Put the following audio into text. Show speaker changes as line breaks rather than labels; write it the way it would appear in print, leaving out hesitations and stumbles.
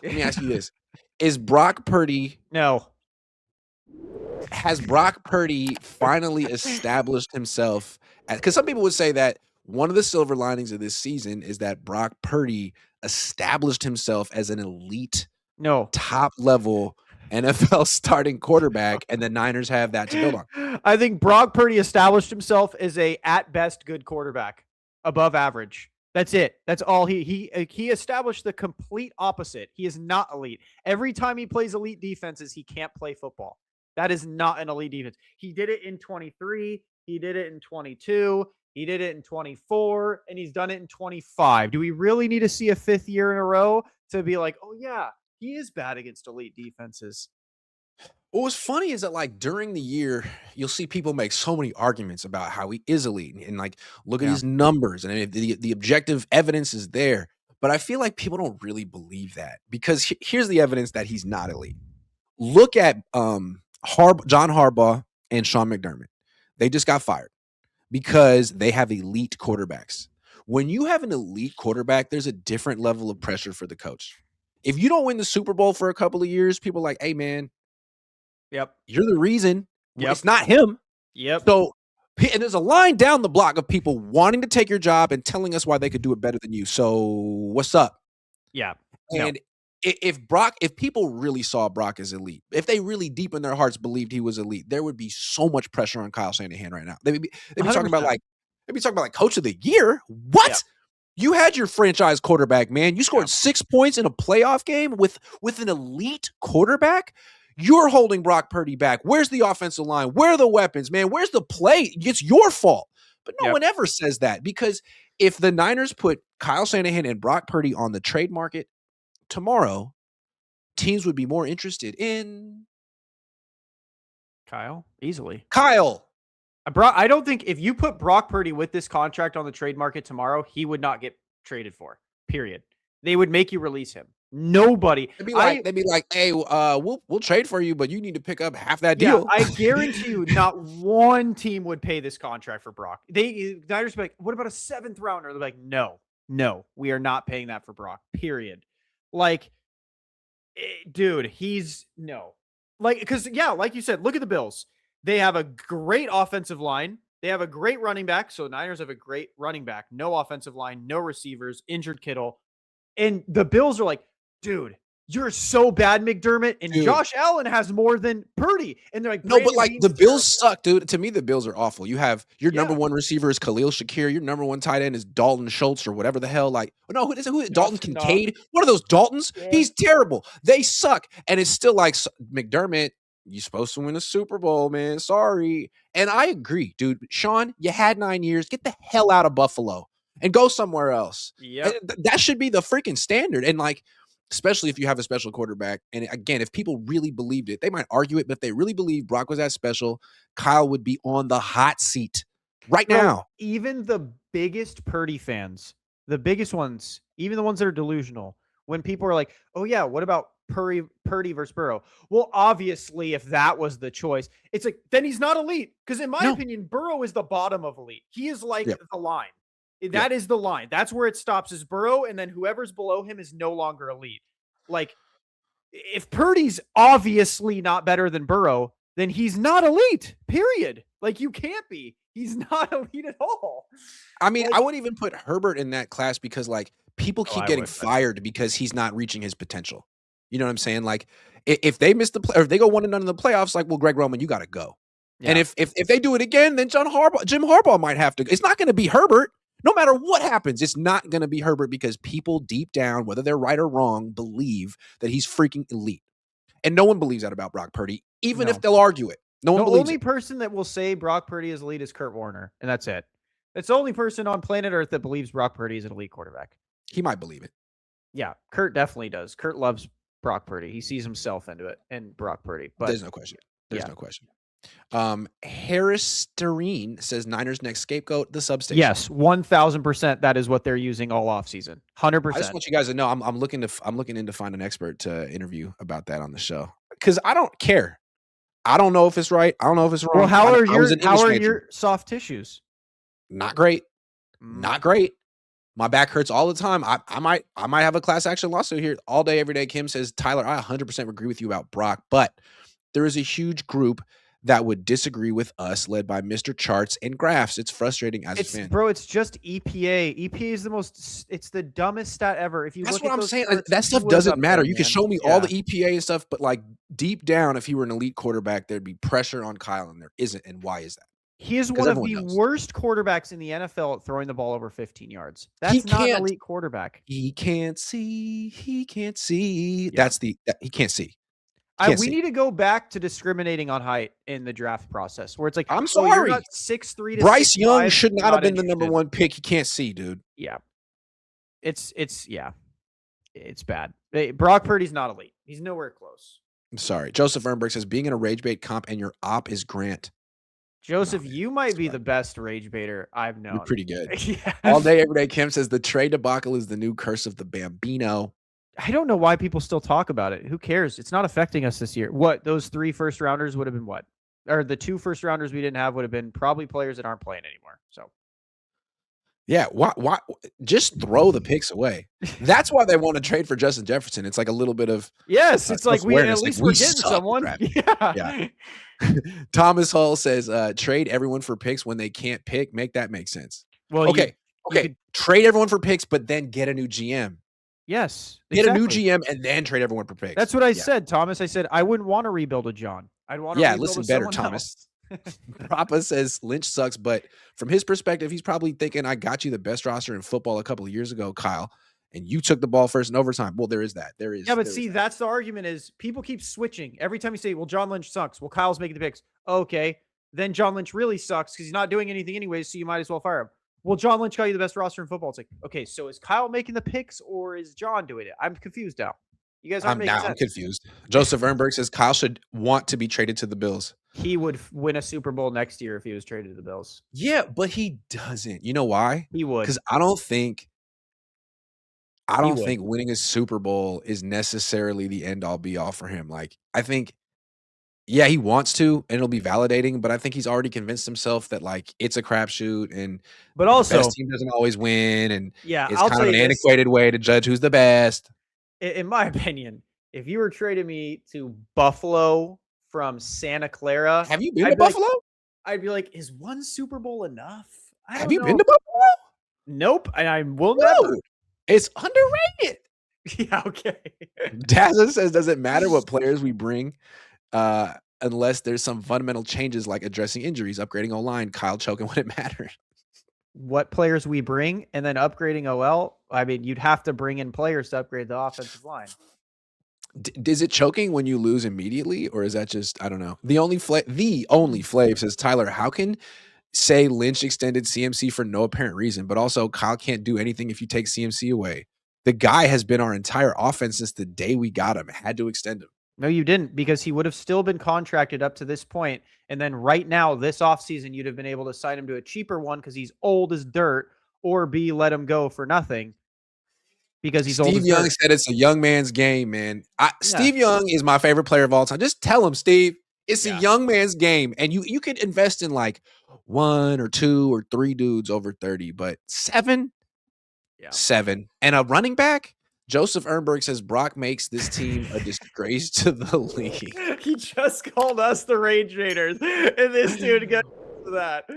Let me ask you this. Is Brock Purdy
No.
has Brock Purdy finally established himself? Because some people would say that one of the silver linings of this season is that Brock Purdy established himself as an elite,
No.
top level NFL starting quarterback, and the Niners have that to build on.
I think Brock Purdy established himself as a at best good quarterback, above average. That's it. That's all he established the complete opposite. He is not elite. Every time he plays elite defenses, he can't play football. That is not an elite defense. He did it in 23, he did it in 22, he did it in 24, and he's done it in 25. Do we really need to see a fifth year in a row to be like, oh yeah, he is bad against elite defenses?
What was funny is that, like, during the year, you'll see people make so many arguments about how he is elite and like, look at
Yeah.
his numbers. And I mean, the objective evidence is there. But I feel like people don't really believe that because here's the evidence that he's not elite. Look at John Harbaugh and Sean McDermott. They just got fired because they have elite quarterbacks. When you have an elite quarterback, there's a different level of pressure for the coach. If you don't win the Super Bowl for a couple of years, people are like, hey, man,
Yep.
you're the reason.
Yep.
It's not him.
Yep.
So, and there's a line down the block of people wanting to take your job and telling us why they could do it better than you. So, what's up?
Yeah.
And if people really saw Brock as elite, if they really deep in their hearts believed he was elite, there would be so much pressure on Kyle Shanahan right now. They'd be talking about like coach of the year. What? Yeah. You had your franchise quarterback, man. You scored 6 points in a playoff game with an elite quarterback. You're holding Brock Purdy back. Where's the offensive line? Where are the weapons, man? Where's the play? It's your fault. But no one ever says that because if the Niners put Kyle Shanahan and Brock Purdy on the trade market tomorrow, teams would be more interested in
Kyle easily. I don't think if you put Brock Purdy with this contract on the trade market tomorrow, he would not get traded for. Period. They would make you release him. Nobody.
They'd be like, hey, we'll trade for you, but you need to pick up half that deal.
I guarantee you, not one team would pay this contract for Brock. Niners be like, what about a 7th rounder? They're like, no, we are not paying that for Brock. Period. Like, dude, he's no. Like, because like you said, look at the Bills. They have a great offensive line. They have a great running back. So Niners have a great running back. No offensive line, no receivers, injured Kittle. And the Bills are like, dude, you're so bad, McDermott. And Josh Allen has more than Purdy. And they're like,
no, but like the Bills suck, dude. To me, the Bills are awful. You have your number one receiver is Khalil Shakir. Your number one tight end is Dalton Schultz or whatever the hell. Like, no, who is it? Dalton Kincaid? What are those Daltons? Yeah. He's terrible. They suck. And it's still like McDermott, you're supposed to win a Super Bowl, man. Sorry. And I agree, dude. Sean, you had 9 years. Get the hell out of Buffalo and go somewhere else.
Yeah,
that should be the freaking standard. And like, especially if you have a special quarterback. And again, if people really believed it, they might argue it, but if they really believe Brock was that special, Kyle would be on the hot seat right now.
Even the biggest Purdy fans, the biggest ones, even the ones that are delusional, when people are like, oh yeah, what about Purdy versus Burrow? Well, obviously, if that was the choice, it's like, then he's not elite. Because in my opinion, Burrow is the bottom of elite. He is like the line. That is the line. That's where it stops is Burrow, and then whoever's below him is no longer elite. Like, if Purdy's obviously not better than Burrow, then he's not elite, period. Like, you can't be. He's not elite at all.
I mean, I wouldn't even put Herbert in that class because, like, people keep getting fired because he's not reaching his potential. You know what I'm saying? Like, if they miss or if they go 1-0 in the playoffs, like, well, Greg Roman, you got to go. Yeah. And if they do it again, then Jim Harbaugh might have to. It's not going to be Herbert. No matter what happens, it's not going to be Herbert because people deep down, whether they're right or wrong, believe that he's freaking elite. And no one believes that about Brock Purdy, even if they'll argue it. No one believes it. The
only person that will say Brock Purdy is elite is Kurt Warner, and that's it. It's the only person on planet Earth that believes Brock Purdy is an elite quarterback.
He might believe it.
Yeah, Kurt definitely does. Kurt loves Brock Purdy. He sees himself into it and Brock Purdy. But
there's no question. There's no question. Harris Stareen says Niners next scapegoat, the substation.
Yes, 1,000%. That is what they're using all offseason. 100%.
I just want you guys to know I'm looking in to find an expert to interview about that on the show because I don't care. I don't know if it's right. I don't know if it's wrong.
Well, how are your soft tissues?
Not great. Not great. My back hurts all the time. I might have a class action lawsuit here all day, every day. Kim says, Tyler, I 100% agree with you about Brock, but there is a huge group that would disagree with us, led by Mr. Charts and Graphs. It's frustrating as a fan.
Bro, it's just EPA. EPA is it's the dumbest stat ever. If you
That's
look
what
at
I'm
those
saying.
charts,
That stuff
who is
doesn't
up
matter.
there,
You can
man?
show me all the EPA and stuff, but like deep down, if he were an elite quarterback, there'd be pressure on Kyle, and there isn't. And why is that?
He is
'Cause
one of
everyone
the
knows.
worst quarterbacks in the NFL at throwing the ball over 15 yards.
He
That's not an
can't.
elite quarterback.
He can't see. He can't see.
Yeah.
He can't see. Can't
We
see.
need to go back to discriminating on height in the draft process, where it's like,
I'm
oh, you're
sorry.
not 6'3" to
Bryce
6'5",
Young should not have been the
interested.
number 1 pick. He can't see, dude.
Yeah. It's bad. Brock Purdy's not elite. He's nowhere close.
I'm sorry. Joseph Ernberg says, being in a rage bait comp and your op is Grant.
Joseph, you might be the best rage baiter I've known.
You're pretty good.
Yeah.
All day, every day, Kim says, the trade debacle is the new curse of the Bambino.
I don't know why people still talk about it. Who cares? It's not affecting us this year. What, those 3 first rounders would have been what? Or the 2 first rounders we didn't have would have been probably players that aren't playing anymore. So
yeah, why just throw the picks away? That's why they want to trade for Justin Jefferson. It's like a little bit of
yes, it's like we at least we're getting someone.
Yeah. Thomas Hull says, trade everyone for picks when they can't pick. Make that make sense.
Well,
okay. Trade everyone for picks, but then get a new GM.
Yes.
Get a new GM and then trade everyone for picks.
That's what I said, Thomas. I said I wouldn't want to rebuild a John. I'd want to rebuild
listen
with
better,
Thomas.
Rocca says Lynch sucks, but from his perspective, he's probably thinking, I got you the best roster in football a couple of years ago, Kyle, and you took the ball first in overtime. Well, there is that. There is.
Yeah, but see, that's the argument is people keep switching. Every time you say, well, John Lynch sucks. Well, Kyle's making the picks. Okay. Then John Lynch really sucks because he's not doing anything anyways, so you might as well fire him. Well, John Lynch got you the best roster in football. It's like, okay, so is Kyle making the picks or is John doing it? I'm confused now. You guys aren't making sense.
I'm confused. Joseph Ernberg says Kyle should want to be traded to the Bills.
He would win a Super Bowl next year if he was traded to the Bills.
Yeah, but he doesn't. You know why?
He would.
Because I don't think winning a Super Bowl is necessarily the end all be all for him. Like, I think, yeah, he wants to, and it'll be validating, but I think he's already convinced himself that like it's a crapshoot, and
but also
the best team doesn't always win, and
yeah,
it's kind of an antiquated way to judge who's the best.
In my opinion, if you were trading me to Buffalo from Santa Clara,
have you been to Buffalo?
I'd be like, is one Super Bowl enough?
Have you been to Buffalo?
Nope, and I will never.
It's underrated.
Yeah, okay.
Daza says, does it matter what players we bring unless there's some fundamental changes like addressing injuries, upgrading O-line, Kyle choking when it matters?
What players we bring and then upgrading OL? I mean, you'd have to bring in players to upgrade the offensive line.
Is it choking when you lose immediately, or is that just, I don't know? The only Flav says, Tyler, how can say Lynch extended CMC for no apparent reason, but also Kyle can't do anything if you take CMC away? The guy has been our entire offense since the day we got him. Had to extend him.
No, you didn't, because he would have still been contracted up to this point. And then right now, this offseason, you'd have been able to sign him to a cheaper one because he's old as dirt, or B, let him go for nothing because he's old as dirt.
Steve Young said it's a young man's game, man. Steve Young is my favorite player of all time. Just tell him, Steve, it's a young man's game. And you could invest in like 1 or 2 or 3 dudes over 30, but 7? Yeah. 7. And a running back? Joseph Ernberg says Brock makes this team a disgrace to the league.
He just called us the Rage Raiders, and this dude got to that.